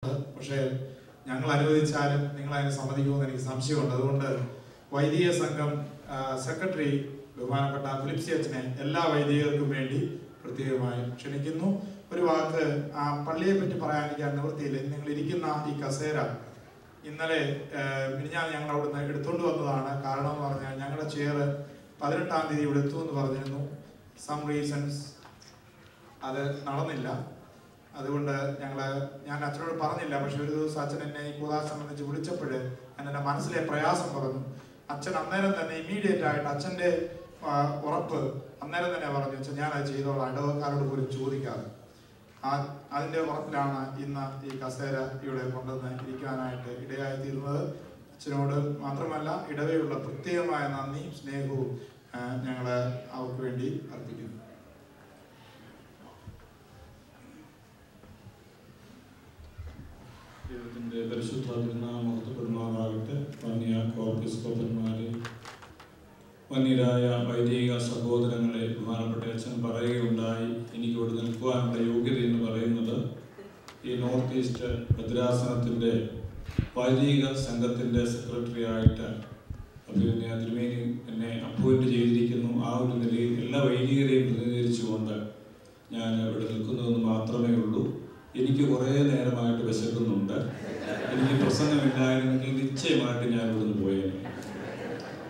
പക്ഷേ ഞങ്ങൾ അനുവദിച്ചാലും നിങ്ങൾ അതിന് സമ്മതിക്കുമെന്ന് എനിക്ക് സംശയമുണ്ട്. അതുകൊണ്ട് വൈദിക സംഘം സെക്രട്ടറി ബഹുമാനപ്പെട്ട ഫിലിപ്സി അച്ഛനെ എല്ലാ വൈദികർക്കും വേണ്ടി പ്രത്യേകമായി ക്ഷണിക്കുന്നു. ഒരു വാക്ക് ആ പള്ളിയെ പറ്റി പറയാനിരിക്കാൻ നിവൃത്തിയില്ല. നിങ്ങൾ ഇരിക്കുന്ന ഈ കസേര ഇന്നലെ ഞങ്ങൾ അവിടുന്ന് എടുത്തുകൊണ്ട് വന്നതാണ്. കാരണം എന്ന് പറഞ്ഞാൽ ഞങ്ങളുടെ ചെയർ 18-ാം തീയതി ഇവിടെ എത്തുമെന്ന് പറഞ്ഞിരുന്നു. സം റീസൺസ് അത് നടന്നില്ല. അതുകൊണ്ട് ഞാൻ അച്ഛനോട് പറഞ്ഞില്ല. പക്ഷെ ഒരു ദിവസം അച്ഛൻ എന്നെ ഈ കൂതാശ സംബന്ധിച്ച് വിളിച്ചപ്പോൾ ഞാൻ എൻ്റെ മനസ്സിലെ പ്രയാസം പറഞ്ഞു. അച്ഛൻ അന്നേരം തന്നെ ഇമ്മീഡിയറ്റ് ആയിട്ട് അച്ഛൻ്റെ ഉറപ്പ് അന്നേരം തന്നെ പറഞ്ഞു, അച്ഛൻ ഞാനത് ചെയ്തോളാം, ഇടവക്കാരോട് പോലും ചോദിക്കാതെ. അതിൻ്റെ ഉറപ്പിലാണ് ഇന്ന് ഈ കസേര ഇവിടെ കൊണ്ടുവന്ന് ഇരിക്കാനായിട്ട് ഇടയായിത്തീരുന്നത്. അച്ഛനോട് മാത്രമല്ല ഇടവയുള്ള പ്രത്യേകമായ നന്ദിയും സ്നേഹവും ഞങ്ങൾ അവർക്ക് വേണ്ടി അർപ്പിക്കുന്നു. ദൈവത്തിൻ്റെ പരിശുദ്ധ തിരുനാമം മഹത്വപ്പെടുമാറാകട്ടെ. വന്യ കോർപ്പിസ്കോപ്പന്മാരെ, വന്യരായ വൈദിക സഹോദരങ്ങളെ, ബഹുമാനപ്പെട്ട അച്ഛൻ പറയുകയുണ്ടായി, എനിക്ക് ഇവിടെ നിൽക്കുവാനുള്ള യോഗ്യത എന്ന് പറയുന്നത് ഈ നോർത്ത് ഈസ്റ്റ് ഭദ്രാസനത്തിൻ്റെ വൈദിക സംഘത്തിൻ്റെ സെക്രട്ടറി ആയിട്ട് അഭിനന്ദ തിരുമേനി എന്നെ അപ്പോയിന്റ് ചെയ്തിരിക്കുന്നു. ആ ഒരു നിലയിൽ എല്ലാ വൈദികരെയും പ്രതിനിധീകരിച്ചുകൊണ്ട് ഞാൻ ഇവിടെ നിൽക്കുന്നതെന്ന് മാത്രമേ ഉള്ളൂ. എനിക്ക് കുറേ നേരമായിട്ട് വിശക്കുന്നുണ്ട്. എനിക്ക് പ്രസംഗമില്ലായിരുന്നെങ്കിൽ നിശ്ചയമായിട്ട് ഞാൻ ഇവിടുന്ന് പോയേനെ.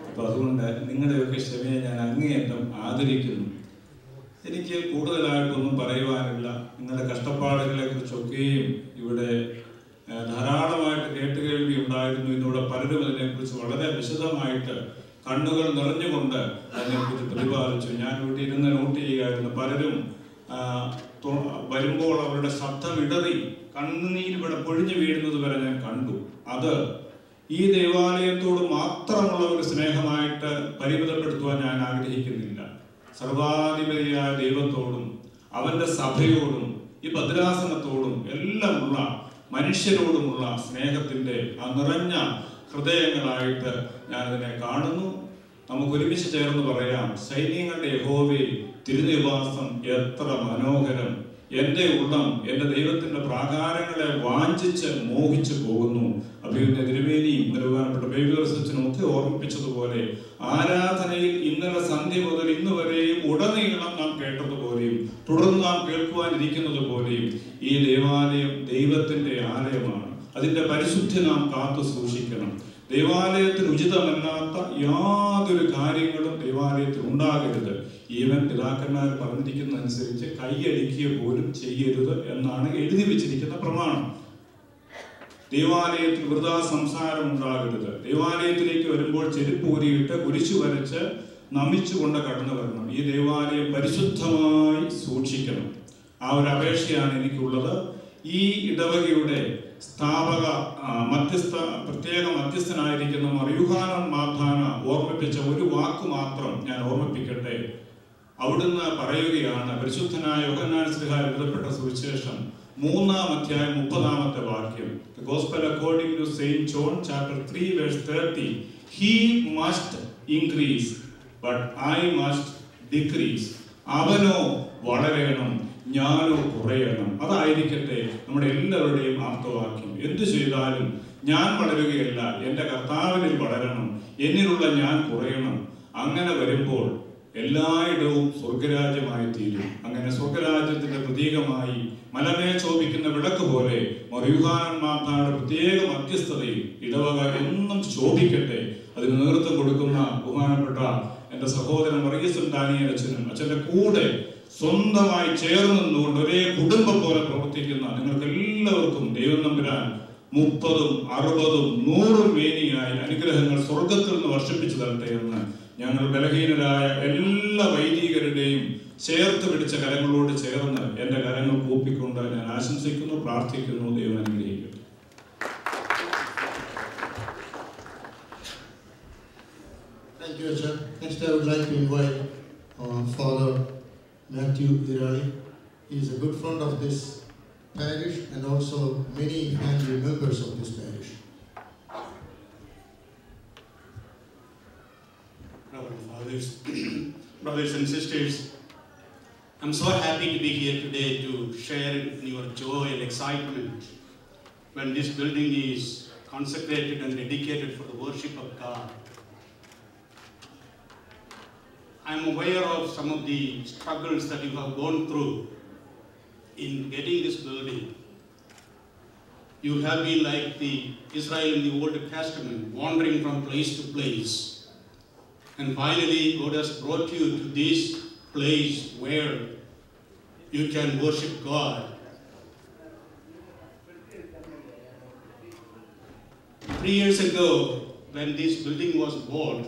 അപ്പോൾ അതുകൊണ്ട് നിങ്ങളുടെയൊക്കെ ക്ഷമയെ ഞാൻ അങ്ങേയറ്റം ആദരിക്കുന്നു. എനിക്ക് കൂടുതലായിട്ടൊന്നും പറയുവാനില്ല. നിങ്ങളുടെ കഷ്ടപ്പാടുകളെ കുറിച്ചൊക്കെയും ഇവിടെ ധാരാളമായിട്ട് കേട്ടുകേൾവി ഉണ്ടായിരുന്നു. ഇന്നിവിടെ പലരും അതിനെക്കുറിച്ച് വളരെ വിശദമായിട്ട് കണ്ണുകൾ നിറഞ്ഞുകൊണ്ട് അതിനെക്കുറിച്ച് പ്രതിപാദിച്ചു. ഞാൻ ഇവിടെ ഇരുന്ന് നോട്ട് ചെയ്യുകയായിരുന്നു. പലരും വരുമ്പോൾ അവരുടെ ശബ്ദം ഇടറി കണ്ണുനീർ ഇവിടെ പൊഴിഞ്ഞു വീഴുന്നത് വരെ ഞാൻ കണ്ടു. അത് ഈ ദേവാലയത്തോട് മാത്രമുള്ള ഒരു സ്നേഹമായിട്ട് പരിമിതപ്പെടുത്തുവാൻ ഞാൻ ആഗ്രഹിക്കുന്നില്ല. സർവാധിപതിയായ ദൈവത്തോടും അവന്റെ സഭയോടും ഈ ഭദ്രാസനത്തോടും എല്ലാമുള്ള മനുഷ്യരോടുമുള്ള സ്നേഹത്തിന്റെ ആ നിറഞ്ഞ ഹൃദയങ്ങളായിട്ട് ഞാനതിനെ കാണുന്നു. നമുക്ക് ഒരുമിച്ച് ചേർന്ന് പറയാം, സൈന്യങ്ങളുടെ യഹോവേ, തിരുനിവാസം എത്ര മനോഹരം! എൻ്റെ ഉള്ളം എൻ്റെ ദൈവത്തിന്റെ പ്രാകാരങ്ങളെ വാഞ്ചിച്ച് മോഹിച്ചു പോകുന്നു. അഭിനന്ദ തിരുമേനിയും ബഹുമാനപ്പെട്ട ബേബിയർസച്ചനും ഒക്കെ ഓർമ്മിപ്പിച്ചതുപോലെ ആരാധനയിൽ ഇന്നലെ സന്ധ്യ മുതൽ ഇന്ന് വരെയും ഉടനീളം നാം കേട്ടതുപോലെയും തുടർന്ന് നാം കേൾക്കുവാനിരിക്കുന്നത് പോലെയും ഈ ദേവാലയം ദൈവത്തിന്റെ ആലയമാണ്. അതിന്റെ പരിശുദ്ധി നാം കാത്തു സൂക്ഷിക്കണം. ദേവാലയത്തിന് ഉചിതമല്ലാത്ത യാതൊരു കാര്യങ്ങളും ദേവാലയത്തിൽ ഉണ്ടാകരുത്. ഈവൻ പിതാക്കന്മാർ പറഞ്ഞിരിക്കുന്നതനുസരിച്ച് കൈയടിക്കുക പോലും ചെയ്യരുത് എന്നാണ് എഴുതി വെച്ചിരിക്കുന്ന പ്രമാണം. ദേവാലയത്തിൽ വൃഥാ സംസാരം ഉണ്ടാകരുത്. ദേവാലയത്തിലേക്ക് വരുമ്പോൾ ചെരുപ്പൂരിയിട്ട് കുരിശു വരച്ച് നമിച്ചുകൊണ്ട് കടന്നു വരണം. ഈ ദേവാലയം പരിശുദ്ധമായി സൂക്ഷിക്കണം. ആ ഒരു അപേക്ഷയാണ് എനിക്കുള്ളത്. ഈ ഇടവകയുടെ സ്ഥാപക പ്രത്യേക മധ്യസ്ഥനായിരിക്കുന്ന മറിയൂഹാനോൻ മാർഥാന ഓർമ്മിപ്പിച്ച ഒരു വാക്ക് മാത്രം ഞാൻ ഓർമ്മിപ്പിക്കട്ടെ. അവിടുന്ന് പറയുകയാണ്, പരിശുദ്ധനായ യോഹന്നാൻ ശ്ലീഹ എഴുതപ്പെട്ട സുവിശേഷം 3-ാം അധ്യായം 30-ാമത്തെ വാക്യം, The Gospel according to Saint John chapter 3 verse 30, He must increase but I must decrease. അവനോ വളരണം, ഞാനോ കുറയണം. അതായിരിക്കട്ടെ നമ്മുടെ എല്ലാവരുടെയും ആപ്തവാക്യം. എന്തു ചെയ്താലും ഞാൻ വളരുകയല്ല, എൻ്റെ കർത്താവിനിൽ വളരണം, എന്നിലുള്ള ഞാൻ കുറയണം. അങ്ങനെ വരുമ്പോൾ എല്ലായിടവും സ്വർഗരാജ്യമായി തീരും. അങ്ങനെ സ്വർഗരാജ്യത്തിന്റെ പ്രതീകമായി മലമേൽ ശോഭിക്കുന്ന വിളക്ക് പോലെ മറിയൂഹാനോൻ മാർഥാനയുടെ പ്രത്യേക മധ്യസ്ഥതയിൽ ഇടവക എന്നും ശോഭിക്കട്ടെ. അതിന് നേതൃത്വം കൊടുക്കുന്ന ബഹുമാനപ്പെട്ട എൻ്റെ സഹോദരൻ വർഗീസ് ഡാനിയേൽ അച്ഛനും അച്ഛൻ്റെ കൂടെ സ്വന്തമായി ചേർന്ന് നിന്നുകൊണ്ട് ഒരേ കുടുംബം പോലെ പ്രവർത്തിക്കുന്ന നിങ്ങൾക്ക് എല്ലാവർക്കും ദൈവം തമ്പുരാൻ 30, 60, 100 മേനിയായി അനുഗ്രഹങ്ങൾ സ്വർഗത്തിൽ നിന്ന് വർഷിപ്പിച്ചു തരട്ടെ എന്ന് ഞങ്ങൾ ബലഹീനരായ എല്ലാ വൈദികരുടെയും ചേർത്ത് പിടിച്ച കരങ്ങളോട് ചേർന്ന് എൻ്റെ കരങ്ങൾ കൂപ്പിക്കൊണ്ട് ഞാൻ ആശംസിക്കുന്നു, പ്രാർത്ഥിക്കുന്നു. ദൈവം അനുഗ്രഹിക്കട്ടെ. Thank you, Acha. Next, I would like to invite Father Matthew Irali. He is a good friend of this parish and also many family members of this parish. Brothers and sisters, I'm so happy to be here today to share in your joy and excitement when this building is consecrated and dedicated for the worship of God. I'm aware of some of the struggles that you have gone through in getting this building. You have been like the Israel in the Old Testament, wandering from place to place. And finally, God has brought you to this place where you can worship God. 3 years ago, when this building was bought,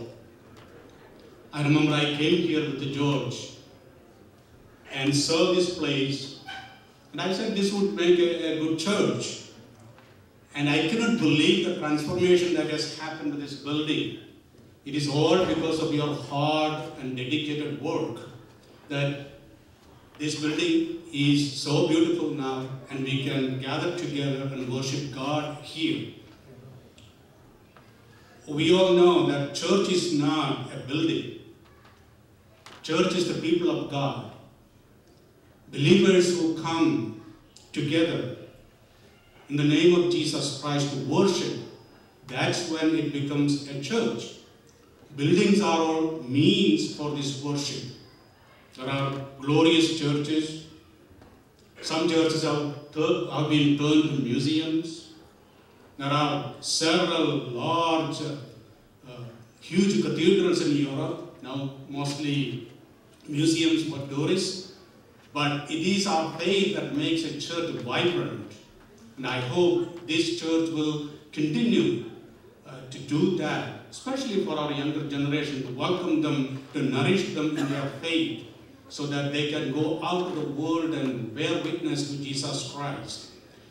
I remember I came here with George and saw this place, and I said this would make a good church. And I cannot believe the transformation that has happened to this building. It is all because of your hard and dedicated work that this building is so beautiful now, and we can gather together and worship God here. We all know that church is not a building. Church is the people of God. Believers who come together in the name of Jesus Christ to worship, that's when it becomes a church. Buildings are all means for this worship. There are glorious churches. Some churches have been turned to museums. There are several large, huge cathedrals in Europe, now mostly museums for tourists. But it is our faith that makes a church vibrant. And I hope this church will continue to do that, especially for our younger generation, to welcome them, to nourish them in their faith, so that they can go out to the world and bear witness to Jesus Christ.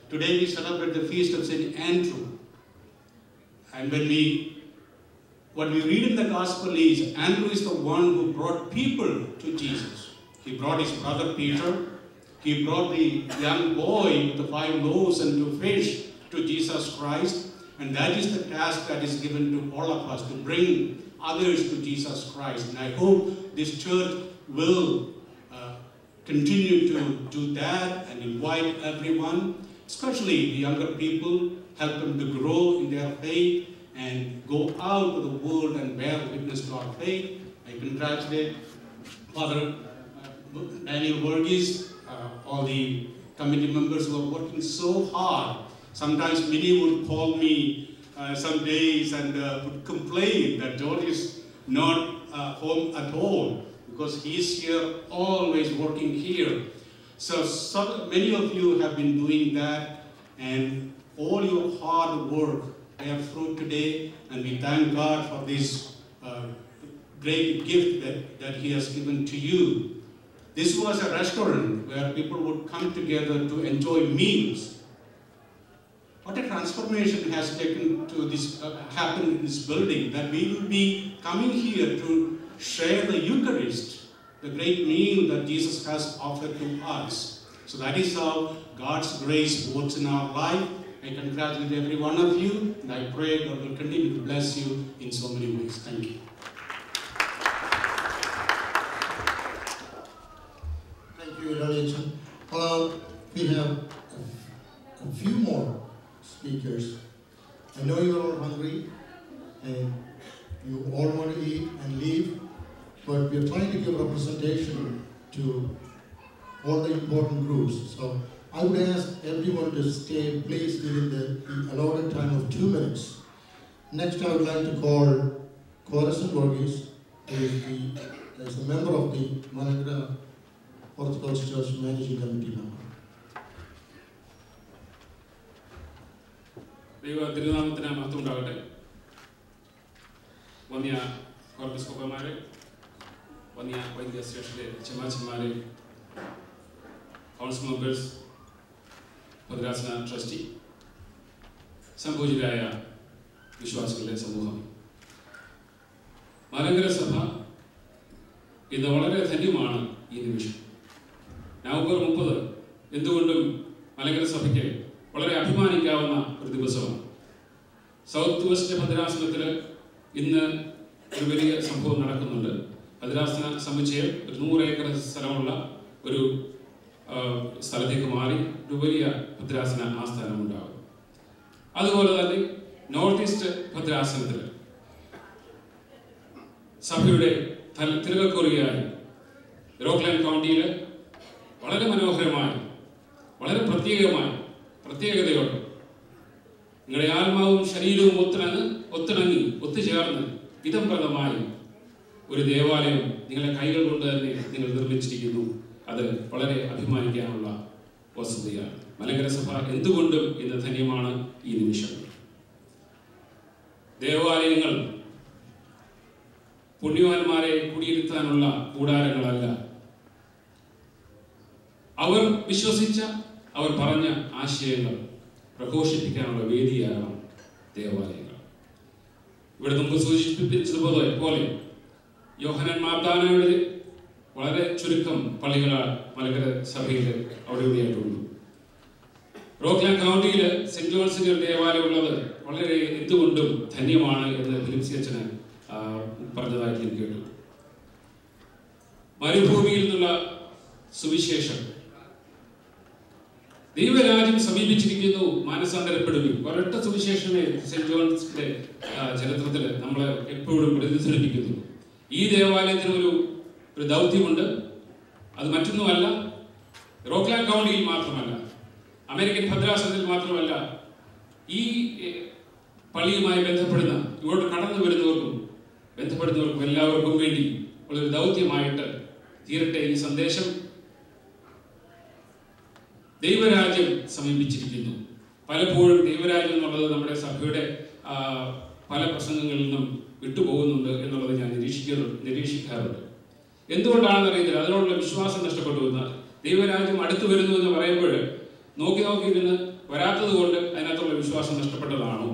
Today we celebrate the feast of St. Andrew. And what we read in the gospel is, Andrew is the one who brought people to Jesus. He brought his brother Peter. He brought the young boy with the 5 loaves and 2 fish to Jesus Christ. And that is the task that is given to all of us, to bring others to Jesus Christ. And I hope this church will continue to do that and invite everyone, especially the younger people, help them to grow in their faith and go out to the world and bear witness to our faith. I congratulate Father Daniel Burgess, all the committee members who are working so hard. Sometimes many would call me some days and would complain that George is not home at all, because he is here, always working here. So many of you have been doing that, and all your hard work bear fruit today, and we thank God for this great gift that He has given to you. This was a restaurant where people would come together to enjoy meals. What a transformation has taken to this happened in this building, that we will be coming here to share the Eucharist, the great meal that Jesus has offered to us. So that is how God's grace works in our life. I congratulate every one of you, and I pray God will continue to bless you in so many ways. Thank you. Thank you, Raliachan. We have a few more speakers. I know you are all hungry and you all want to eat and leave, but we are trying to give representation to all the important groups. So I would ask everyone to stay please within the allotted time of 2 minutes. Next, I would like to call Corazon Borges, who is a member of the Malankara Orthodox Church Managing Committee member. ദൈവ തിരുനാമത്തിന് മഹത്വം ഉണ്ടാകട്ടെ. വന്യ കോർപ്പിസ്കോപ്പന്മാരെ, വന്യ വൈദിക ശ്രേഷ്ഠരെ, ചെമ്മാച്ചന്മാരെ, council members, ഭദ്രാസന trustee, സംപൂജിതരായ വിശ്വാസികളുടെ സമൂഹം, മലങ്കര സഭ ഇന്ന് വളരെ ധന്യമാണ്. ഈ നിമിഷം നവംബർ 30 എന്തുകൊണ്ടും മലങ്കര സഭയ്ക്ക് വളരെ അഭിമാനിക്കാവുന്ന ഒരു ദിവസമാണ്. സൗത്ത് വെസ്റ്റ് ഭദ്രാസനത്തിൽ ഇന്ന് ഒരു വലിയ സംഭവം നടക്കുന്നുണ്ട്. ഭദ്രാസന സമുച്ചയം ഒരു 100 ഏക്കർ സ്ഥലമുള്ള ഒരു സ്ഥലത്തേക്ക് മാറി ഒരു വലിയ ഭദ്രാസന ആസ്ഥാനം ഉണ്ടാകും. അതുപോലെ തന്നെ നോർത്ത് ഈസ്റ്റ് ഭദ്രാസനത്തിൽ സഭയുടെ തിലകക്കുറിയായി റോക്ക്ലാൻഡ് കൗണ്ടിയിൽ വളരെ മനോഹരമായി, വളരെ പ്രത്യേകതയോടെ നിങ്ങളുടെ ആത്മാവും ശരീരവും ഒത്തിണങ്ങി ഒത്തുചേർന്ന് ഇതംപ്രദമായി ഒരു ദേവാലയം നിങ്ങളുടെ കൈകൾ കൊണ്ട് തന്നെ നിങ്ങൾ നിർമ്മിച്ചിരിക്കുന്നു. അത് വളരെ അഭിമാനിക്കാനുള്ള വസ്തുതയാണ്. മലങ്കര സഭ എന്തുകൊണ്ടും ഇന്ന് ധന്യമാണ് ഈ നിമിഷം. ദേവാലയങ്ങൾ പുണ്യവാന്മാരെ കുടിയിരുത്താനുള്ള കൂടാരങ്ങളല്ല. അവർ വിശ്വസിച്ച, അവർ പറഞ്ഞ ആശയങ്ങൾ പ്രഘോഷിപ്പിക്കാനുള്ള വേദിയാകണം ദേവാലയങ്ങൾ. ഇവിടെ മുമ്പ് സൂചിപ്പിച്ചതുപോലെ യോഹന്നാൻ മാർത്താനയുടെ വളരെ ചുരുക്കം പള്ളികളാണ് മലങ്കര സഭയിൽ അവിടെ ഇവിടെയായിട്ടുള്ളൂ. റോക്ക്ലാൻഡ് കൗണ്ടിയിൽ സെന്റ് ജോൺസിന്റെ ഒരു ദേവാലയം ഉള്ളത് വളരെ എന്തുകൊണ്ടും ധന്യമാണ് എന്ന് ഫിലിപ്സി അച്ഛന് പറഞ്ഞതായിട്ട് ഞാൻ കേട്ടു. മരുഭൂമിയിൽ നിന്നുള്ള സുവിശേഷം, ദൈവരാജ്യം സമീപിച്ചിരിക്കുന്നു, മാനസാന്തരപ്പെടുവിൻ. ഒരൊറ്റ സുവിശേഷമേ സെന്റ് ജോൺസിന്റെ ചരിത്രത്തിൽ നമ്മൾ എപ്പോഴും പ്രതിധ്വനിപ്പിക്കുന്നു. ഈ ദേവാലയത്തിന് ഒരു ദൗത്യമുണ്ട്. അത് മറ്റൊന്നുമല്ല, റോക്ക്ലാൻഡ് കൗണ്ടിയിൽ മാത്രമല്ല, അമേരിക്കൻ ഭദ്രാസനത്തിൽ മാത്രമല്ല, ഈ പള്ളിയുമായി ബന്ധപ്പെടുന്ന ഇങ്ങോട്ട് കടന്നു ബന്ധപ്പെടുന്നവർക്കും എല്ലാവർക്കും വേണ്ടി ഉള്ളൊരു ദൗത്യമായിട്ട് തീരട്ടെ ഈ സന്ദേശം. ദൈവരാജ്യം സമീപിച്ചിരിക്കുന്നു. പലപ്പോഴും ദൈവരാജ്യം എന്നുള്ളത് നമ്മുടെ സഭയുടെ പല പ്രസംഗങ്ങളിൽ നിന്നും വിട്ടുപോകുന്നുണ്ട് എന്നുള്ളത് ഞാൻ നിരീക്ഷിക്കാറുണ്ട്. എന്തുകൊണ്ടാണെന്ന് അറിയത്തില്ല. അതിനോടുള്ള വിശ്വാസം നഷ്ടപ്പെട്ടു. ദൈവരാജ്യം അടുത്തു വരുന്നു എന്ന് പറയുമ്പോൾ നോക്കിയിരുന്ന് വരാത്തത് കൊണ്ട് അതിനകത്തുള്ള വിശ്വാസം നഷ്ടപ്പെട്ടതാണോ,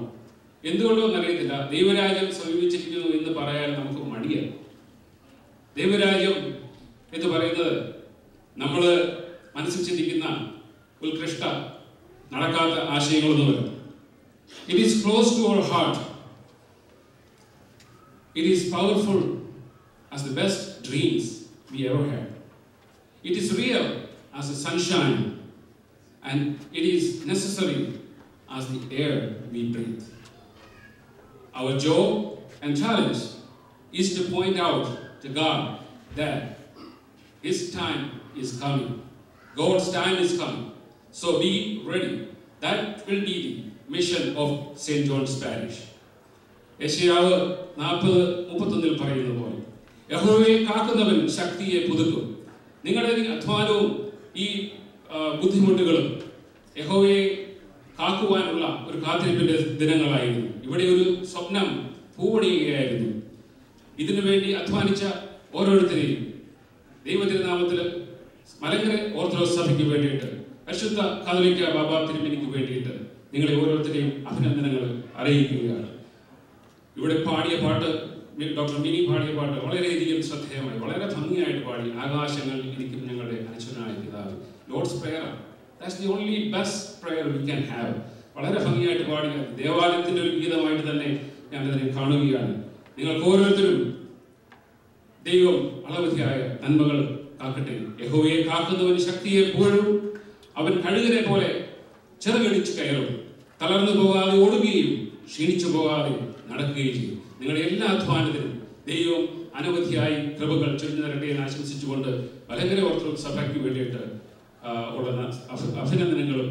എന്തുകൊണ്ടോ എന്നറിയത്തില്ല. ദൈവരാജ്യം സമീപിച്ചിരിക്കുന്നു എന്ന് പറയാൻ നമുക്ക് മടിയാണ്. ദൈവരാജ്യം എന്ന് പറയുന്നത് നമ്മൾ മനസ്സിൽ ചിന്തിക്കുന്ന ഉത്കൃഷ്ട നടക്കാത്ത ആശയങ്ങളൊന്നുമല്ല. It is close to our heart. It is powerful as the best dreams we ever had. It is real as the sunshine, and it is necessary as the air we breathe. Our job and challenge is to point out to God that His time is coming. God's time is coming. So be ready. That will be the mission of St. John's Parish. യെശയ്യാവ് 40:31 പറയുന്നത് പോലെ, യഹോവയെ കാക്കുന്നവൻ ശക്തിയെ പുതുക്കും. നിങ്ങളുടെ അധ്വാനവും ഈ ബുദ്ധിമുട്ടുകളും യഹോവയെ കാക്കുവാനുള്ള ഒരു കാത്തിരിപ്പിന്റെ ദിനങ്ങളായിരുന്നു. ഇവിടെ ഒരു സ്വപ്നം പൂവണിയുകയായിരുന്നു. ഇതിനു വേണ്ടി അധ്വാനിച്ച ഓരോരുത്തരെയും ദൈവതിരുനാമത്തിൽ മലങ്കര ഓർത്തഡോക്സ് സഭയ്ക്ക് വേണ്ടിയിട്ട്, പരിശുദ്ധ കാതോലിക്ക ബാബ തിരുമേനിക്ക് വേണ്ടിയിട്ട് നിങ്ങളെ ഓരോരുത്തരെയും അഭിനന്ദനങ്ങൾ അറിയിക്കുകയാണ്. ഇവിടെ പാടിയ പാട്ട്, ഡോക്ടർ മിനി പാടിയ പാട്ട് വളരെയധികം ശ്രദ്ധേയമായി, വളരെ ഭംഗിയായിട്ട് പാടി. ആകാശങ്ങൾ ഇരിക്കും ഞങ്ങളുടെ അനശ്വരനായ പിതാവ്. Lord's prayer, that's the only best prayer we can have. വളരെ ഭംഗിയായിട്ട് പാടിയ ദേവാലയത്തിന്റെ ഒരു ഗീതമായിട്ട് തന്നെ ഞാൻ അതിനെ കാണുകയാണ്. നിങ്ങൾക്ക് ഓരോരുത്തരും ദൈവം അളവധിയായ നന്മകൾ കാക്കട്ടെ. യഹോവയെ കാക്കുന്നവന് ശക്തിയെ പോഴും, അവൻ കഴുകനെ പോലെ ചെറുകടിച്ച് കയറും. തളർന്നു പോകാതെ ഓടുകയും ക്ഷീണിച്ചു പോകാതെ നടക്കുകയും ചെയ്യും. നിങ്ങളുടെ എല്ലാ അധ്വാനത്തിനും ദൈവം അനവധിയായി കൃപകൾ ചൊരിഞ്ഞു തരട്ടെ എന്ന് ആശംസിച്ചുകൊണ്ട് മലങ്കര ഓർത്തഡോക്സ് സഭയ്ക്ക് വേണ്ടിയിട്ട് ഉള്ള അഭിനന്ദനങ്ങളും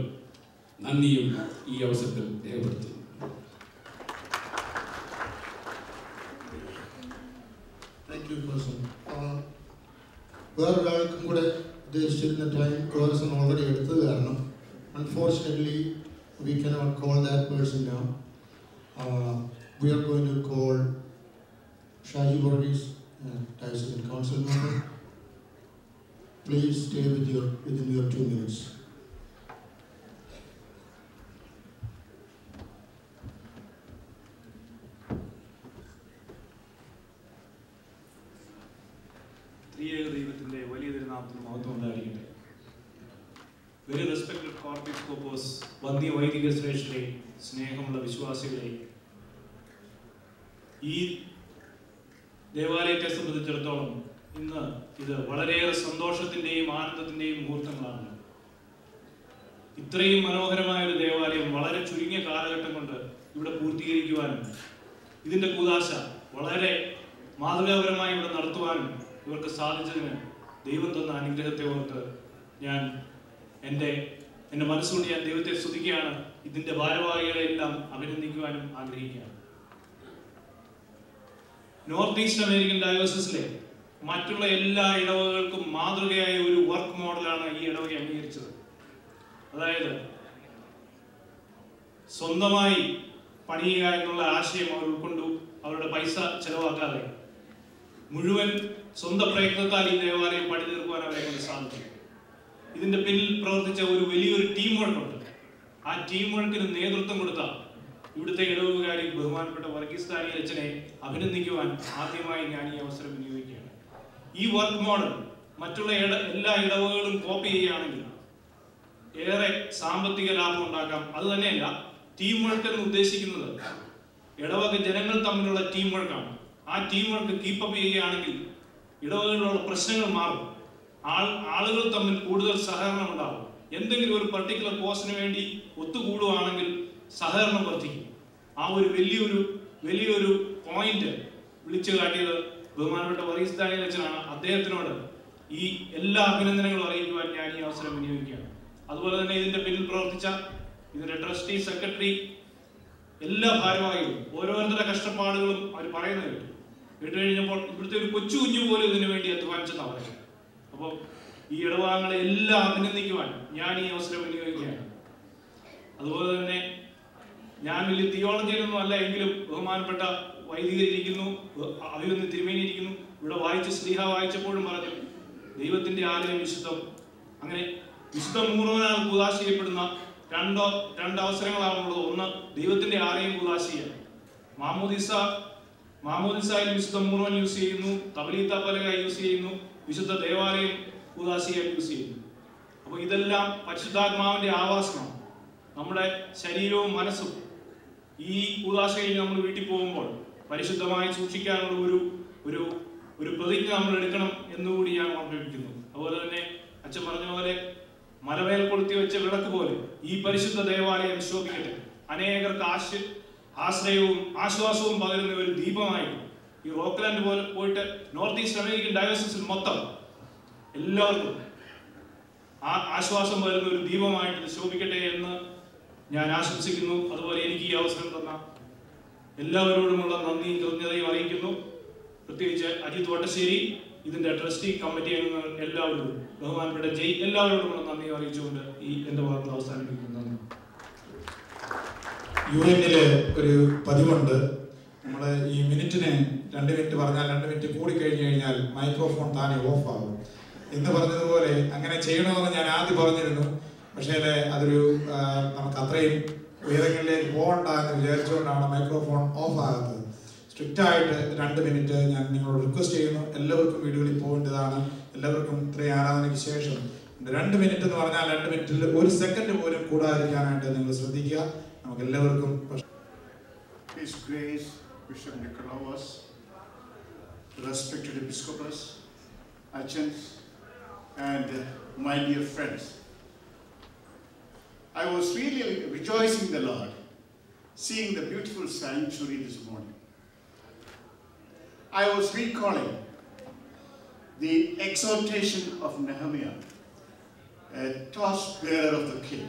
നന്ദിയും ഈ അവസരത്തിൽ രേഖപ്പെടുത്തുന്നു. വേറൊരാൾക്കും കൂടെ ഉദ്ദേശിച്ചിരുന്ന ടൈം കോഴ്സൺ ഓൾറെഡി എടുത്തത് കാരണം unfortunately we cannot call that person now. We are going to call Shaji Borges, Diocesan Council member. Please stay within your 2 minutes. ത്രിയേക ദൈവത്തിന്റെ വലിയ തിരുനാമത്തിന് മഹത്വം ഉണ്ടായിരിക്കട്ടെ. വെരി റെസ്പെക്റ്റഡ് കോർപ്പിസ്കോപ്പോസ്, വന്ധ്യ വൈദിക ശ്രേഷ്ഠരെ, സ്നേഹമുള്ള വിശ്വാസികളെ, ഈ ദേവാലയത്തെ സംബന്ധിച്ചിടത്തോളം ഇന്ന് ഇത് വളരെയേറെ സന്തോഷത്തിന്റെയും ആനന്ദത്തിന്റെയും മുഹൂർത്തങ്ങളാണ്. ഇത്രയും മനോഹരമായ ഒരു ദേവാലയം വളരെ ചുരുങ്ങിയ കാലഘട്ടം കൊണ്ട് ഇവിടെ പൂർത്തീകരിക്കുവാനും ഇതിന്റെ കൂദാശ വളരെ മാതൃകാപരമായി ഇവിടെ നടത്തുവാനും ഇവർക്ക് സാധിച്ചതിന് ദൈവം തന്ന അനുഗ്രഹത്തെ ഓർത്ത് ഞാൻ എൻ്റെ മനസ്സുകൊണ്ട് ഞാൻ ദൈവത്തെ സ്തുതിക്കുകയാണ്. ഇതിന്റെ ഭാരവാഹികളെല്ലാം അഭിനന്ദിക്കുവാനും ആഗ്രഹിക്കുകയാണ്. നോർത്ത് ഈസ്റ്റ് അമേരിക്കൻ ഡയോസിസിലെ മറ്റുള്ള എല്ലാ ഇടവകകൾക്കും മാതൃകയായ ഒരു വർക്ക് മോഡലാണ് ഈ ഇടവക അംഗീകരിച്ചത്. അതായത് സ്വന്തമായി പണിയുക എന്നുള്ള ആശയം അവർ ഉൾക്കൊണ്ടു. അവരുടെ പൈസ ചെലവാക്കാതെ മുഴുവൻ സ്വന്തം പ്രയത്നത്താൽ ഈ ദേവാലയം പണി തീർക്കുവാൻ അവരെ കൊണ്ട് സാധിച്ചു. ഇതിന്റെ പിന്നിൽ പ്രവർത്തിച്ച ഒരു വലിയൊരു ടീം വർക്കുണ്ട്. ആ ടീം വർക്കിന് നേതൃത്വം കൊടുത്ത ഇവിടുത്തെ ഇടവുകാരി ബഹുമാനപ്പെട്ട വർഗീസ് ദാനിയേൽ അച്ഛനെ അഭിനന്ദിക്കുവാൻ ആദ്യമായി ഞാൻ ഈ അവസരം വിനിയോഗിക്കുകയാണ്. ഈ വർക്ക് മോഡൽ മറ്റുള്ള എല്ലാ ഇടവകകളും കോപ്പി ചെയ്യുകയാണെങ്കിൽ ഏറെ സാമ്പത്തിക ലാഭം ഉണ്ടാക്കാം. അത് തന്നെയല്ല, ടീം വർക്ക് എന്ന് ഉദ്ദേശിക്കുന്നത് ഇടവക ജനങ്ങൾ തമ്മിലുള്ള ടീം വർക്കാണ്. ആ ടീം വർക്ക് കീപ്പപ്പ് ചെയ്യുകയാണെങ്കിൽ ഇടവകളിലുള്ള പ്രശ്നങ്ങൾ മാറും. ആളുകൾ തമ്മിൽ കൂടുതൽ സഹകരണം ഉണ്ടാവും. എന്തെങ്കിലും ഒരു പർട്ടിക്കുലർ കോസിന് വേണ്ടി ഒത്തുകൂടുകയാണെങ്കിൽ സഹകരണം വർദ്ധിക്കും. ആ ഒരു വലിയൊരു പോയിന്റ് വിളിച്ചു കാട്ടിയത് ബഹുമാനപ്പെട്ട വർഗീസ് ദാനിയേൽ അച്ഛനാണ്. അദ്ദേഹത്തിനോട് ഈ എല്ലാ അഭിനന്ദനങ്ങളും അറിയിക്കുവാൻ ഞാൻ ഈ അവസരം വിനിയോഗിക്കുകയാണ്. അതുപോലെ തന്നെ ഇതിന്റെ പിന്നിൽ പ്രവർത്തിച്ച ഇതിന്റെ ട്രസ്റ്റി, സെക്രട്ടറി, എല്ലാ ഭാരവാഹികളും ഓരോരുത്തരുടെ കഷ്ടപ്പാടുകളും അവർ പറയുന്നത് കേട്ടു കഴിഞ്ഞപ്പോൾ ഇവിടുത്തെ ഒരു കൊച്ചു കുഞ്ഞു പോലും ഇതിനു വേണ്ടി അധ്വാനിച്ചെന്നാണ് പറയുന്നത്. അപ്പോൾ ഈ ഇടവകങ്ങളെ എല്ലാം അഭിനന്ദിക്കുവാൻ ഞാൻ ഈ അവസരം വിനിയോഗിക്കുകയാണ്. അതുപോലെ തന്നെ ഞാൻ വലിയ തിയോളജിയിലൊന്നും അല്ല എങ്കിലും ബഹുമാനപ്പെട്ട വൈദികരിയിരിക്കുന്നു, അഭിനന്ദി തിരുമേനിയിരിക്കുന്നു. ഇവിടെ വായിച്ച സ്ലീഹ വായിച്ചപ്പോഴും പറഞ്ഞു ദൈവത്തിന്റെ ആലയം വിശുദ്ധം. അങ്ങനെ വിശുദ്ധ മൂറോനാൽ കൂദാശ ചെയ്യപ്പെടുന്ന രണ്ട് അവസരങ്ങളാണുള്ളത്. ഒന്ന്, ദൈവത്തിന്റെ ആലയം കൂദാശ ചെയ്യാൻ. മാമോദിസയിൽ വിശുദ്ധ മൂറോൻ യൂസ് ചെയ്യുന്നു, തബലീത്ത പലക യൂസ് ചെയ്യുന്നു, വിശുദ്ധ ദേവാലയം കൂദാശ ചെയ്യാൻ യൂസ് ചെയ്യുന്നു. അപ്പൊ ഇതെല്ലാം പരിശുദ്ധാത്മാവിന്റെ ആവാസമാണ്. നമ്മുടെ ശരീരവും മനസ്സും ഈ കൂദാശ കഴിഞ്ഞ് നമ്മൾ വീട്ടിൽ പോകുമ്പോൾ പരിശുദ്ധമായി സൂക്ഷിക്കാനുള്ള ഒരു പ്രതിജ്ഞ നമ്മൾ എടുക്കണം എന്നുകൂടി ഞാൻ ഓർമ്മിപ്പിക്കുന്നു. അതുപോലെ തന്നെ അച്ഛൻ പറഞ്ഞ പോലെ മലമേൽ കൊളുത്തി വെച്ച വിളക്ക് പോലെ ഈ പരിശുദ്ധ ദേവാലയം ശോഭിക്കട്ടെ. അനേകർക്ക് ആശ്രയവും ആശ്വാസവും പകരുന്ന ഒരു ദീപമായിരുന്നു. ഈ റോക്ക്ലാൻഡ് പോലെ പോയിട്ട് നോർത്ത് ഈസ്റ്റ് അമേരിക്കൻ ഡയോസിസിൽ മൊത്തം എല്ലാവർക്കും ആശ്വാസം പകരുന്ന ഒരു ദീപമായിട്ട് ഇത് ശോഭിക്കട്ടെ എന്ന് ഞാൻ ആശംസിക്കുന്നു. അതുപോലെ എനിക്ക് ഈ അവസരം തന്ന എല്ലാവരോടുമുള്ള നന്ദിയും കൃതജ്ഞതയും അറിയിക്കുന്നു. പ്രത്യേകിച്ച് അജിത് വട്ടശ്ശേരി, ഇതിന്റെ ട്രസ്റ്റി കമ്മിറ്റി അംഗങ്ങൾ എല്ലാവരോടും, ബഹുമാനപ്പെട്ട ജയ്, എല്ലാവരോടുമുള്ള നന്ദി അറിയിച്ചുകൊണ്ട് ഈ എന്റെ വാർത്ത അവസാനിപ്പിക്കുന്നു. UN-ല് ഒരു പതിവുണ്ട്. നമ്മൾ ഈ മിനിറ്റിന് 2 മിനിറ്റ് പറഞ്ഞാൽ 2 മിനിറ്റ് കൂടി കഴിഞ്ഞാൽ മൈക്രോഫോൺ താനെ ഓഫ് ആകും എന്ന് പറഞ്ഞതുപോലെ അങ്ങനെ ചെയ്യണമെന്ന് ഞാൻ ആദ്യം പറഞ്ഞിരുന്നു. പക്ഷേ അതൊരു നമുക്ക് അത്രയും ഉയരങ്ങളിലേക്ക് പോകണ്ട എന്ന് വിചാരിച്ചുകൊണ്ടാണ് മൈക്രോഫോൺ ഓഫ് ആകുന്നത്. സ്ട്രിക്റ്റ് ആയിട്ട് 2 മിനിറ്റ് ഞാൻ നിങ്ങളോട് റിക്വസ്റ്റ് ചെയ്യുന്നു. എല്ലാവർക്കും വീടുകളിൽ പോകേണ്ടതാണ്. എല്ലാവർക്കും ഇത്രയും ആരാധനയ്ക്ക് ശേഷം 2 മിനിറ്റ് എന്ന് പറഞ്ഞാൽ 2 മിനിറ്റിൽ 1 സെക്കൻഡ് പോലും കൂടാതിരിക്കാനായിട്ട് നിങ്ങൾ ശ്രദ്ധിക്കുക. നമുക്ക് എല്ലാവർക്കും His Grace Bishop Nikolaos, respected Episcopus, Achans, and my dear friends, I was really rejoicing the Lord, seeing the beautiful sanctuary this morning. I was recalling the exhortation of Nehemiah, a torchbearer of the king,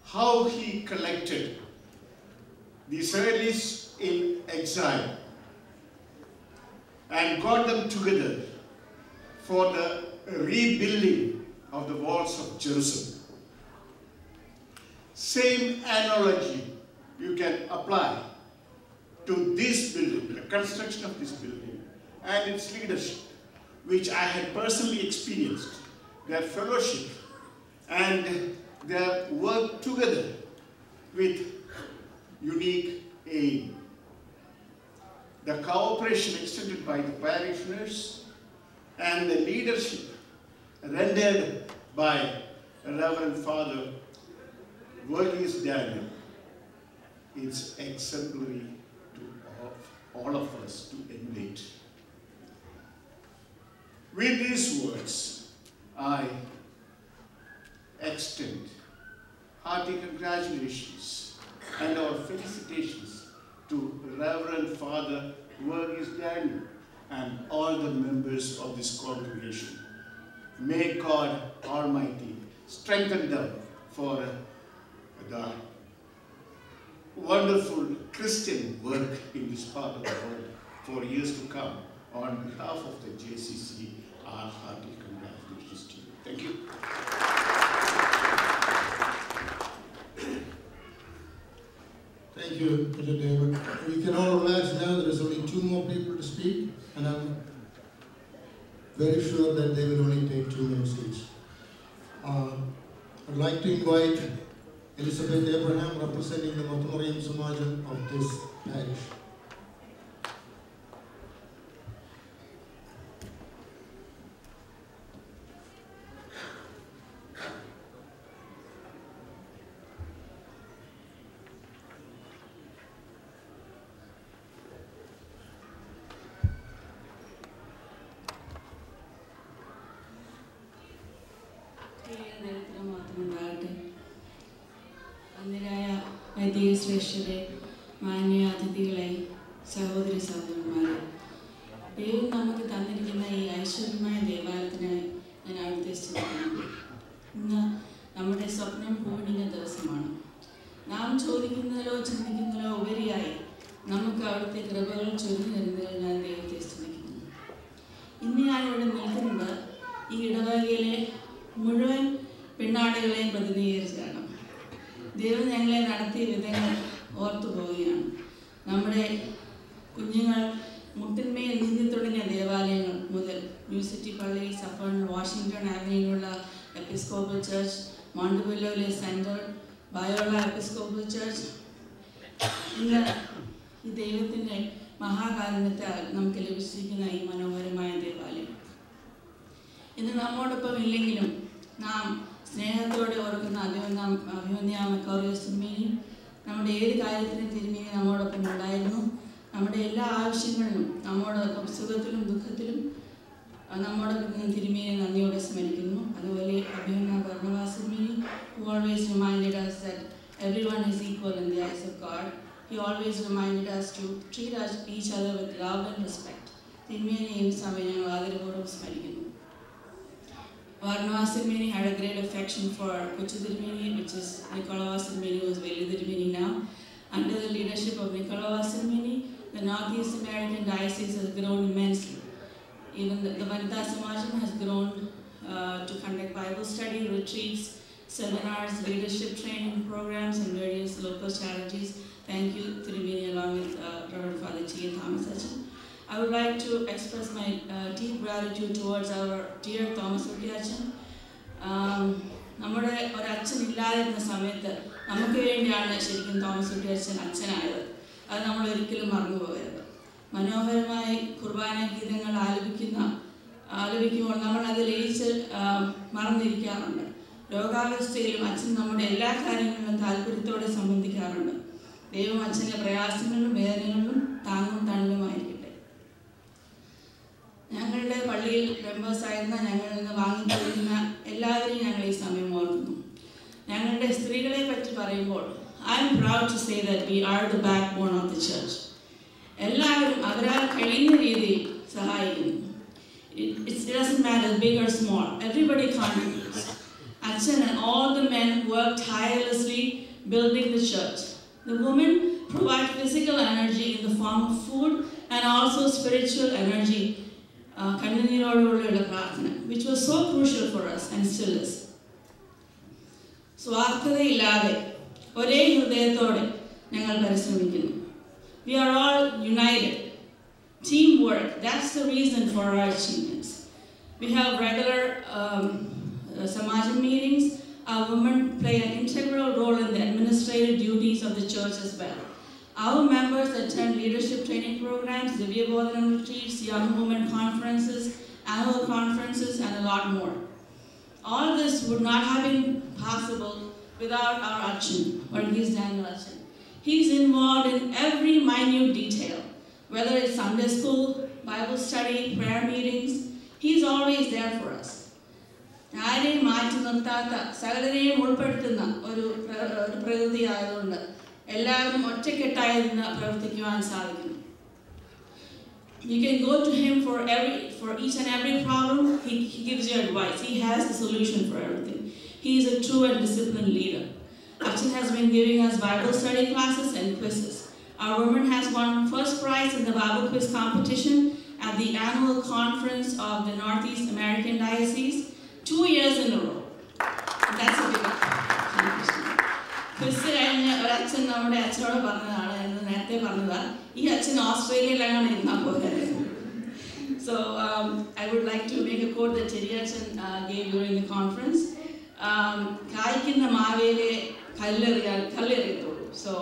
how he collected the Israelis in exile and got them together for the rebuilding of the walls of Jerusalem. Same analogy you can apply to this building, the construction of this building and its leadership, which I had personally experienced, their fellowship and their work together with unique aim. The cooperation extended by the parishioners and the leadership rendered by Reverend Father Verghese Daniel, it's exemplary to all of us to emulate. With these words, I extend hearty congratulations and our felicitations to Reverend Father Verghese Daniel and all the members of this congregation. May God Almighty strengthen them for the wonderful Christian work in this part of the world for years to come. On behalf of the JCC, our hearty congratulations to you. Thank you. Thank you, Brother David. We can all relax now. There is only 2 more people to speak, and I'm very sure that they will only take 2 minutes each. I'd like to invite Elizabeth Abraham, representing the Martha-Mariam Samajam of this parish. ശ്രേഷ്ഠരെ, മാന്യ അതിഥികളെ, സഹോദരി സഹോദരന്മാരെ, ദൈവം നമുക്ക് തന്നിരിക്കുന്ന ഈ ഐശ്വര്യമായ ദേവാലയത്തിനായി ഞാൻ അവിടുത്തെ സ്തുതിക്കുന്നു. ഇന്ന് നമ്മുടെ സ്വപ്നം പൂണിന ദിവസമാണ്. നാം ചോദിക്കുന്നതിലോ ചിന്തിക്കുന്നതിലോ ഉപരിയായി നമുക്ക് അവിടുത്തെ കൃപകൾ ചൊരിഞ്ഞു തരുന്നതിൽ ഞാൻ ദൈവത്തെ സ്തുതിക്കുന്നു. ഇന്ന് ഞാനിവിടെ നിൽക്കുന്നത് ഈ ഇടവകയിലെ മുഴുവൻ പെണ്ണാടുകളെയും പ്രതിനിധീകരിച്ചാണ്. ദൈവം ഞങ്ങളെ നടത്തിയ വിധങ്ങൾ ഓർത്തു പോവുകയാണ്. നമ്മുടെ കുഞ്ഞുങ്ങൾ മുട്ടിന്മേൽ നീന്തി തുടങ്ങിയ ദേവാലയങ്ങൾ മുതൽ മ്യൂസിറ്റി പള്ളി, സഫൺ, വാഷിംഗ്ടൺ ആവന്യൂവിലുള്ള എപ്പിസ്കോപ്പൽ ചർച്ച്, മോണ്ടബെല്ലോയിലെ സെൻറ്റർ, ബയോള എപ്പിസ്കോപ്പൽ ചർച്ച്, ഇന്ന് ഈ ദൈവത്തിൻ്റെ മഹാകാരുണ്യത്താൽ നമുക്ക് ലഭിച്ചിരിക്കുന്ന ഈ മനോഹരമായ ദേവാലയം ഇന്ന് നമ്മോടൊപ്പം ഇല്ലെങ്കിലും നാം സ്നേഹത്തോടെ ഓർക്കുന്ന അഭിമന്യ മെക്കോറിയസ് തിരുമേനി നമ്മുടെ ഏത് കാര്യത്തിനും തിരുമേനി നമ്മോടൊപ്പം ഉണ്ടായിരുന്നു. നമ്മുടെ എല്ലാ ആവശ്യങ്ങളിലും നമ്മോടൊപ്പം സുഖത്തിലും ദുഃഖത്തിലും നമ്മോടൊപ്പം തിരുമേനി നന്ദിയോടെ സ്മരിക്കുന്നു. അതുപോലെ അഭിമന്യ ബർണബാസ് തിരുമേനി, who always reminded us that everyone is equal in the eyes of God. He always reminded us to treat each other with love and respect. തിരുമേനിയും സമയം ഞങ്ങൾ ആദരപൂർവ്വം സ്മരിക്കുന്നു. Varnavas Tirumeni had a great affection for Kochu Tirumeni, which is Nicolavas Tirumeni, who is Velu Tirumeni now. Under the leadership of Nicolavas Tirumeni, the Northeast American Diocese has grown immensely. Even the Vanita Samajam has grown to conduct Bible study, retreats, seminars, leadership training programs, and various local charities. Thank you, Tirumeni, along with Reverend Father T. Thomas Achan. I would like to express my deep gratitude towards our dear Thomas Achan. നമ്മുടെ ഒരച്ഛൻ ഇല്ലാതിരുന്ന സമയത്ത് നമുക്ക് വേണ്ടിയാണ് ശരിക്കും Thomas അച്ഛൻ അച്ഛനായത്. അത് നമ്മൾ ഒരിക്കലും മറന്നുപോകരുത്. മനോഹരമായി കുർബാന ഗീതങ്ങൾ ആലപിക്കുമ്പോൾ നമ്മൾ അത് ലയിച്ച് മറന്നിരിക്കാറുണ്ട്. രോഗാവസ്ഥയിലും അച്ഛൻ നമ്മുടെ എല്ലാ കാര്യങ്ങളിലും താല്പര്യത്തോടെ സംബന്ധിക്കാറുണ്ട്. ദൈവം അച്ഛൻ്റെ പ്രയാസങ്ങളിലും വേദനകളിലും താങ്ങും തണലുമായിരിക്കട്ടെ. ഞങ്ങളുടെ പള്ളിയിൽ മെമ്പേഴ്സായിരുന്ന ഞങ്ങളിൽ നിന്ന് വാങ്ങിക്കൊടുക്കുന്ന എല്ലാവരെയും ഞങ്ങൾ ഈ സമയം ഓർക്കുന്നു. ഞങ്ങളുടെ സ്ത്രീകളെ പറ്റി പറയുമ്പോൾ I am proud to say that we are the backbone of the church. എല്ലാവരും അവരാൽ കഴിയുന്ന രീതിയിൽ സഹായിക്കുന്നു. It doesn't matter big or small. Everybody contributes. Achan and all the men work tirelessly building the church. The women provide physical energy in the form of food and also spiritual energy, which was so crucial for us and still is. സ്വാർത്ഥതയില്ലാതെ ഒരേ ഹൃദയത്തോടെ ഞങ്ങൾ പരിശ്രമിക്കുന്നു. We are all united. Teamwork, that's the reason for our achievements. We have regular Samajam meetings. Our women play an integral role in the administrative duties of the church as well. Our members attend leadership training programs, Divya Bodhanam retreats, young women conferences, annual conferences, and a lot more. All this would not have been possible without our Achan, Verghese Daniel Achan. He's involved in every minute detail, whether it's Sunday school, Bible study, prayer meetings. He's always there for us. ആരെയും മാറ്റി നിർത്താത്ത സകലരെയും ഉൾപ്പെടുത്തുന്ന ഒരു പ്രകൃതി ആയതുകൊണ്ട് എല്ലാവരും ഒറ്റക്കെട്ടായി നിന്ന് പ്രവർത്തിക്കുവാൻ സാധിക്കുന്നു. You can go to him for each and every problem. He gives you advice. He has the solution for everything. He is a true and disciplined leader. Achan has been giving us Bible study classes and quizzes. Our woman has won first prize in the Bible quiz competition at the annual conference of the Northeast American Diocese 2 years in a row. That's a big accomplishment. Quiz കഴിഞ്ഞ ഒരു അച്ഛൻ നമ്മുടെ അച്ഛനോട് പറഞ്ഞതാണ്, എന്ന് നേരത്തെ പറഞ്ഞതാണ്, ഈ അച്ഛൻ ഓസ്ട്രേലിയയിലാണ് ഇരുന്നാൽ പോയത്. So I would like to make a quote that Cheri Achan gave during the conference. കായ്ക്കുന്ന മാവേലെ കല്ലെറിയത്തുള്ളൂ. So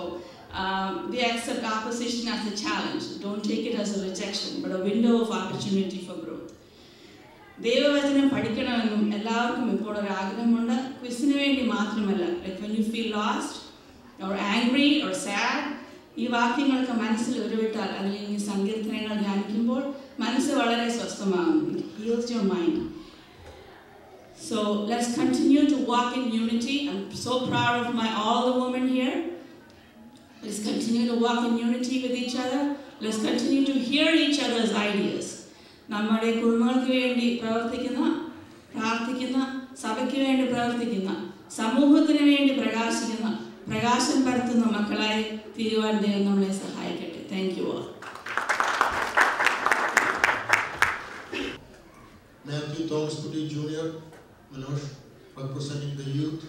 we accept opposition as a challenge. Don't take it as a rejection, but a window of opportunity for growth. ദൈവവചനം പഠിക്കണമെന്നും എല്ലാവർക്കും ഇപ്പോൾ ഒരു ആഗ്രഹമുണ്ട്. ക്വിസിന് വേണ്ടി മാത്രമല്ല. Like when you feel lost or angry or sad, ഈ വാക്യങ്ങളൊക്കെ മനസ്സിൽ ഉരുവിട്ടാൽ അല്ലെങ്കിൽ സങ്കീർത്തനങ്ങൾ ധ്യാനിക്കുമ്പോൾ മനസ്സ് വളരെ സ്വസ്ഥമാകും. It heals your mind. So let's continue to walk in unity. I'm so proud of all the women here. Let's continue to walk in unity with each other. Let's continue to hear each other's ideas. നമ്മുടെ കുടുംബങ്ങൾക്ക് വേണ്ടി പ്രവർത്തിക്കുന്ന, പ്രാർത്ഥിക്കുന്ന, സഭയ്ക്ക് വേണ്ടി പ്രവർത്തിക്കുന്ന, സമൂഹത്തിന് വേണ്ടി പ്രകാശിക്കുന്ന, പ്രകാശം പരത്തുന്ന മക്കളായി തീരുവാൻ ദൈവം നമ്മളെ സഹായിക്കട്ടെ. Thank you all. Matthew Thomas Kutty Jr., Manoj, representing the youth.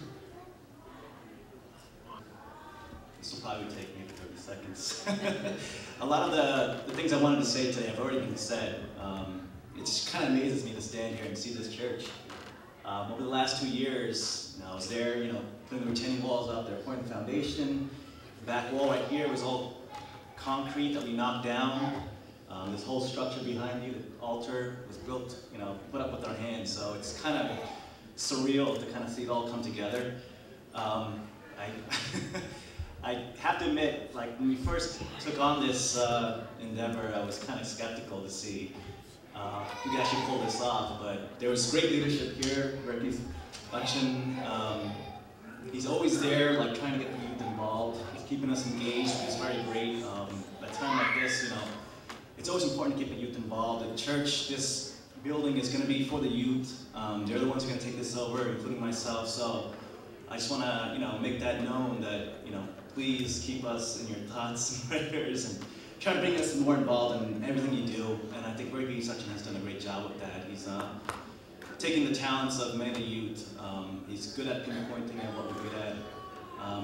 This will probably take me 30 seconds. A lot of the things I wanted to say today have already been said. It just kind of amazes me to stand here and see this church. Over the last 2 years, I was there, putting the retaining walls up there, pouring the foundation. The back wall right here was all concrete that we knocked down. This whole structure behind you, the altar, was built, put up with our hands. So it's kind of surreal to kind of see it all come together. I have to admit, like when we first took on this endeavor, I was kind of skeptical to see we could actually pull this off. But there was great leadership here. Ricky Achan, he's always there, like trying to get the youth involved. He's keeping us engaged. It's very great. At a time like this, it's always important to keep the youth involved. The church, this building is going to be for the youth. They're the ones who are going to take this over, including myself. So I just want to, make that known that, please keep us in your thoughts and prayers and try to bring us more involved in everything you do. And I think Ricky Achan has done a great job with that. He's taking the talents of many of the youth. He's good at pinpointing at what we're good at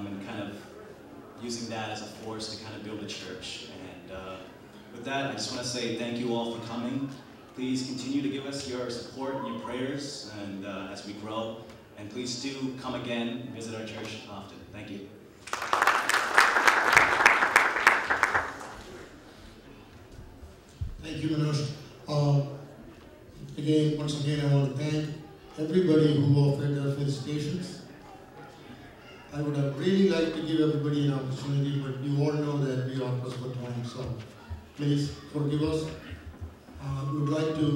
and kind of using that as a force to kind of build a church. And with that, I just want to say thank you all for coming. Please continue to give us your support and your prayers and as we grow. And please do come again and visit our church often. Thank you. Thank you, Manoj. Once again, I want to thank everybody who offered their felicitations. I would have really liked to give everybody an opportunity, but you all know that we are pressed for time, so please forgive us. We would like to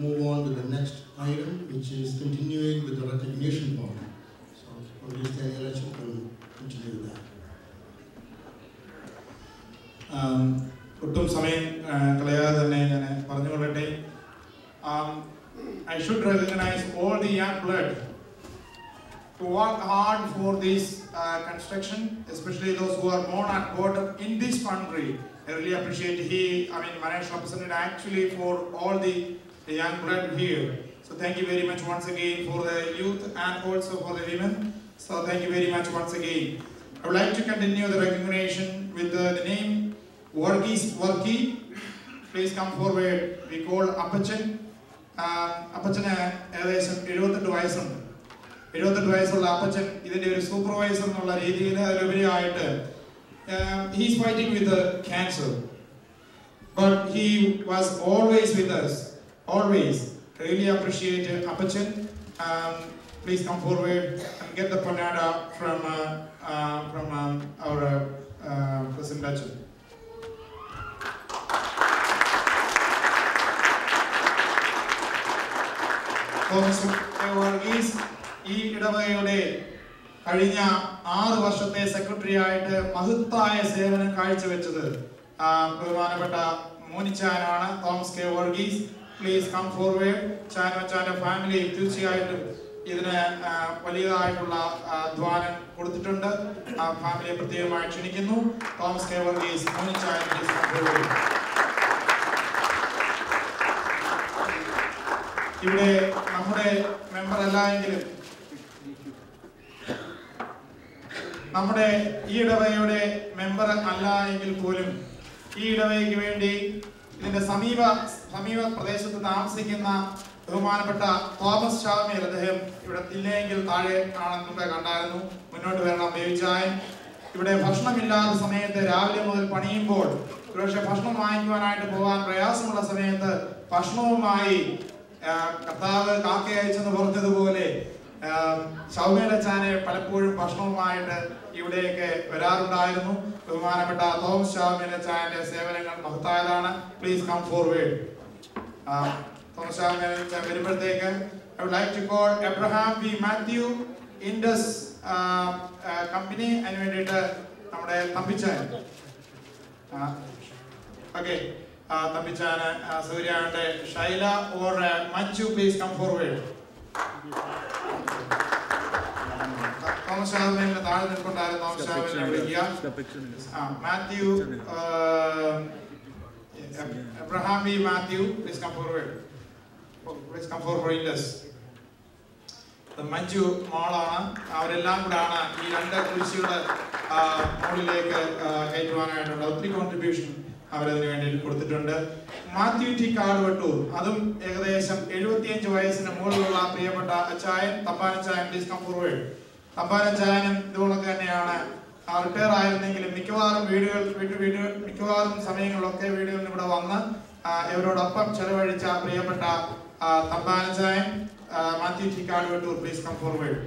move on to the next item, which is continuing with the recognition part. So, please, Daniel, let's continue with that. ഒട്ടും സമയം കളയാതെ തന്നെ ഞാൻ പറഞ്ഞുകൊള്ളട്ടെ. I should recognize all the young blood to work hard for this construction, especially those who are born and brought up in this country. I really appreciate Manesh represented actually for all the young blood here. So thank you very much once again for the youth and also for the women. So thank you very much once again. I would like to continue the recognition with the name Varghese Varki. Please come forward. We call Appachan. Appachane ഏകദേശം 78 വയസ്സുണ്ട്. 78 വയസ്സുള്ള അപ്പച്ചൻ ഇതിന്റെ ഒരു supervisor എന്നുള്ള രീതിയിൽ അതിലുപരിയായിട്ട് he's fighting with the cancer. But he was always with us. Always. Really appreciate Appachan. Please come forward and get the panada from our President Achan. Mr. Varghese കഴിഞ്ഞ 6 വർഷത്തെ secretary ആയിട്ട് മഹത്തായ സേവനം കാഴ്ചവെച്ചത് ബഹുമാനപ്പെട്ട മോനിച്ചാനാണ്. Thomas K Varghese, please come forward. ചാനോച്ചാന്റെ family തീർച്ചയായിട്ടും ഇതിന് വലിയതായിട്ടുള്ള അധ്വാനം കൊടുത്തിട്ടുണ്ട്. ആ ഫാമിലിയെ പ്രത്യേകമായി ക്ഷണിക്കുന്നു. Thomas K Varghese, Monichan, please come forward. ഇവിടെ നമ്മുടെ മെമ്പർ അല്ല എങ്കിലും നമ്മുടെ ഈ ഇടവകയുടെ മെമ്പർ അല്ല എങ്കിൽ പോലും ഈ ഇടവകയ്ക്ക് വേണ്ടി ഇതിന്റെ സമീപ പ്രദേശത്ത് താമസിക്കുന്ന ബഹുമാനപ്പെട്ട തോമസ് ഷാമേൽ, അദ്ദേഹം ഇവിടെ ഇല്ലെങ്കിൽ താഴെ ആണെന്നൊക്കെ കണ്ടായിരുന്നു. മുന്നോട്ട് വരണം ബേബിച്ചായൻ. ഇവിടെ ഭക്ഷണമില്ലാത്ത സമയത്ത് രാവിലെ മുതൽ പണിയുമ്പോൾ പക്ഷേ ഭക്ഷണം വാങ്ങിക്കുവാനായിട്ട് പോകാൻ പ്രയാസമുള്ള സമയത്ത് ഭക്ഷണവുമായി കർത്താവ് കാക്കയെ അയച്ചെന്ന് പറഞ്ഞതുപോലെ ഷൗമേലച്ചാനെ പലപ്പോഴും ഭക്ഷണവുമായിട്ട് ഇവിടേക്ക് വരാറുണ്ടായിരുന്നു. ബഹുമാനപ്പെട്ട തോമസ് ഷൗമേലച്ചാന്റെ സേവനങ്ങൾ മഹത്തായതാണ്. Please come forward. തോമസ് ഷൗമേലച്ചാൻ വരുമ്പോഴത്തേക്ക് I would like to call Abraham V. Matthew Indus company. അതിന് വേണ്ടിയിട്ട് നമ്മുടെ തമ്പിച്ചാൻ, ഓക്കെ, തമ്പിച്ചാന് സൂര്യാണ്ട് Shaila or Manju, please come forward. Thomas ഷാവിനെ താഴെ നിൽക്കൊണ്ടായിരുന്നു. തോമസ് ഷാവിനെ വിളിക്കുക. Mathew, Abraham V. Matthew, please come forward. Please come forward in this. Manju മോളാണ്. അവരെല്ലാം കൂടാണ് ഈ 2 കുരിശുകള് മോളിലേക്ക് കയറ്റുവാനായിട്ടുള്ള ഒത്തിരി കോൺട്രിബ്യൂഷൻ അവരതിനു വേണ്ടി കൊടുത്തിട്ടുണ്ട്. മാത്യു ടി കാടുവട്ടൂർ, അതും ഏകദേശം 75 വയസ്സിന് മുകളിലുള്ള പ്രിയപ്പെട്ട അച്ചായൻ തമ്പാനച്ചായൻ, പ്ലീസ് കം ഫോർവേഡ്. തമ്പാനച്ചായനും ഇതുകൊണ്ടൊക്കെ തന്നെയാണ്. റിട്ടയർ ആയിരുന്നെങ്കിലും മിക്കവാറും സമയങ്ങളിലൊക്കെ വീടുകളിൽ ഇവിടെ വന്ന് ഇവരോടൊപ്പം ചെലവഴിച്ച പ്രിയപ്പെട്ട Thampanachayan Matthew T Kaduvattoor, please come forward.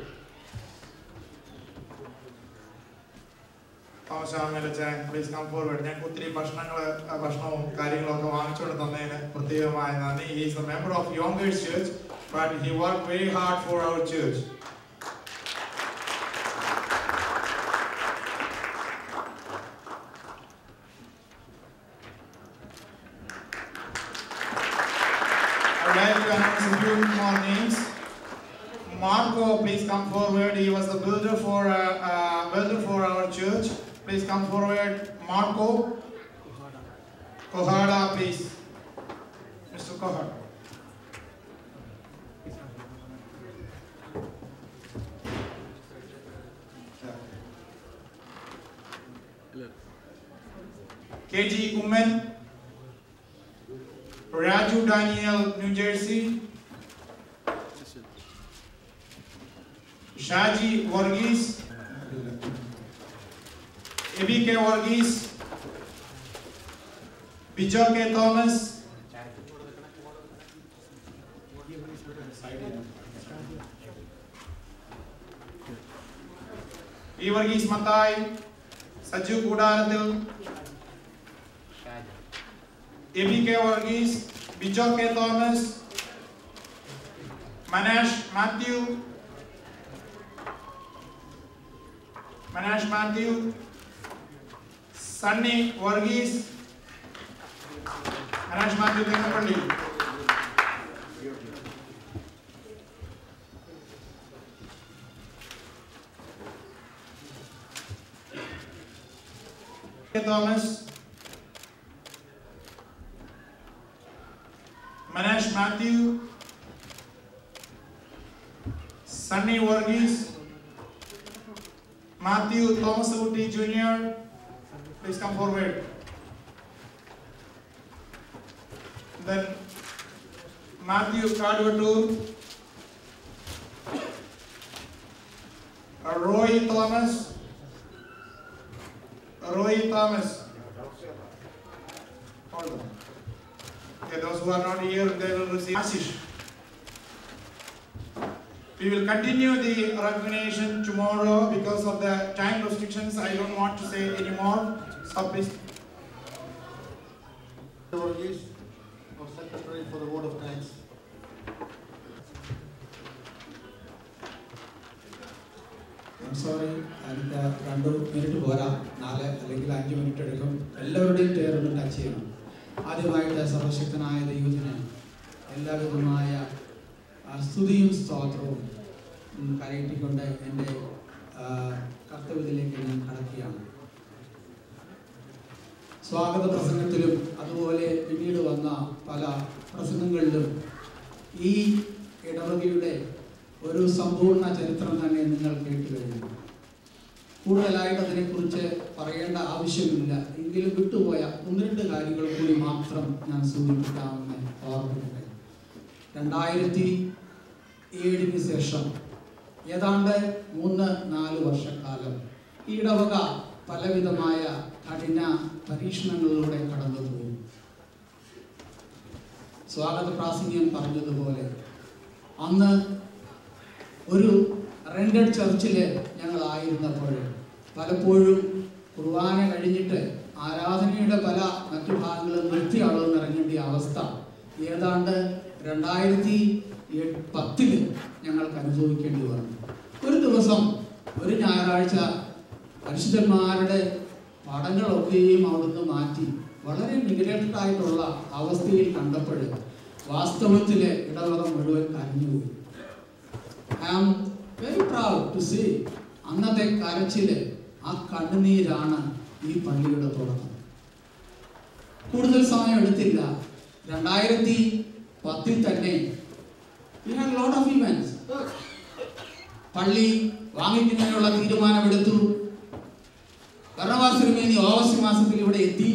Please come forward. ഞങ്ങൾക്ക് ഒത്തിരി ഭക്ഷണവും കാര്യങ്ങളൊക്കെ വാങ്ങിച്ചുകൊണ്ട് തന്നതിന് പ്രത്യേകമായ നന്ദി. He is a member of Youngers Church, but he worked very hard for our church. I would like to announce a few more names. Marco, please come forward. He was the builder for our church. Please come forward, Marco. Kohada, please. Mr. Kohada. KG Kuman. Raju Daniel, New Jersey. Shaji Varghese. ABK Varghese, Bijoy K. Thomas, E. Varghese Matai, Saju Kudaratil, ABK Varghese, Bijoy K. Thomas, Manash Matthew, Sunny Varghese, Manash Matthew Thekapalli. Thomas, Manash Matthew, Sunny Varghese, Matthew Thomas Uti Jr., please come forward. Then Matthew Kadwatur, Roy Thomas. Hold on. Okay, those who are not here, they will receive Ashish. We will continue the recognition tomorrow because of the time restrictions. I don't want to say anymore. So please. Our secretary for the word of thanks. Sorry, എനിക്ക് 2 minute പോരാ, 4 അല്ലെങ്കിൽ 5 minute എടുക്കും. എല്ലാവരുടെയും പേരൊന്ന് touch ചെയ്യണം. ആദ്യമായിട്ട് സർവശക്തനായ ദൈവത്തിന് എല്ലാവിധമായ സ്തുതിയും സ്തോത്രവും കരയറ്റിക്കൊണ്ട് എൻ്റെ കർത്തവ്യത്തിലേക്ക് ഞാൻ കടക്കുകയാണ്. സ്വാഗത പ്രസംഗത്തിലും അതുപോലെ പിന്നീട് വന്ന പല പ്രസംഗങ്ങളിലും ഈ ഇടവകയുടെ ഒരു സമ്പൂർണ്ണ ചരിത്രം തന്നെ നിങ്ങൾ കേട്ടു കഴിഞ്ഞു. കൂടുതലായിട്ട് അതിനെക്കുറിച്ച് പറയേണ്ട ആവശ്യമില്ല. എങ്കിലും വിട്ടുപോയ 1-2 കാര്യങ്ങൾ കൂടി മാത്രം ഞാൻ സൂചിപ്പിക്കാമെന്ന് ഓർമ്മിക്കട്ടെ. 2007 ശേഷം ഏതാണ്ട് 3-4 വർഷക്കാലം ഈ ഇടവക പലവിധമായ കഠിന പരീക്ഷണങ്ങളിലൂടെ കടന്നുപോയി. സ്വാഗത പ്രാസംഗികൻ പറഞ്ഞതുപോലെ അന്ന് ഒരു റെന്റഡ് ചർച്ചിൽ ഞങ്ങളായിരുന്നപ്പോൾ പലപ്പോഴും കുർബാന കഴിഞ്ഞിട്ട് ആരാധനയുടെ പല മറ്റു ഭാഗങ്ങളും നിർത്തി ആളുകൾ ഇറങ്ങേണ്ട അവസ്ഥ ഏതാണ്ട് 2010 ഞങ്ങൾക്ക് അനുഭവിക്കേണ്ടി വന്നു. ഒരു ദിവസം ഒരു ഞായറാഴ്ച പരിശുദ്ധന്മാരുടെ പടങ്ങളൊക്കെയും അവിടുന്ന് മാറ്റി വളരെ നിഗ്രേറ്റഡ് ആയിട്ടുള്ള അവസ്ഥയിൽ കണ്ടപ്പോൾ വാസ്തവത്തിൽ ഇടവക മുഴുവൻ കരഞ്ഞുപോയി. I am very proud to see അന്നത്തെ കരച്ചില്, ആ കണ്ണുനീരാണ് ഈ പള്ളിയുടെ തുടക്കം. കൂടുതൽ സമയം എടുത്തില്ല. 2010 തന്നെ we had a lot of events. പള്ളി വാങ്ങിക്കുന്നതിനുള്ള തീരുമാനമെടുത്തു. ഭരണവാസ തിരുമേനി ഓഗസ്റ്റ് മാസത്തിൽ ഇവിടെ എത്തി.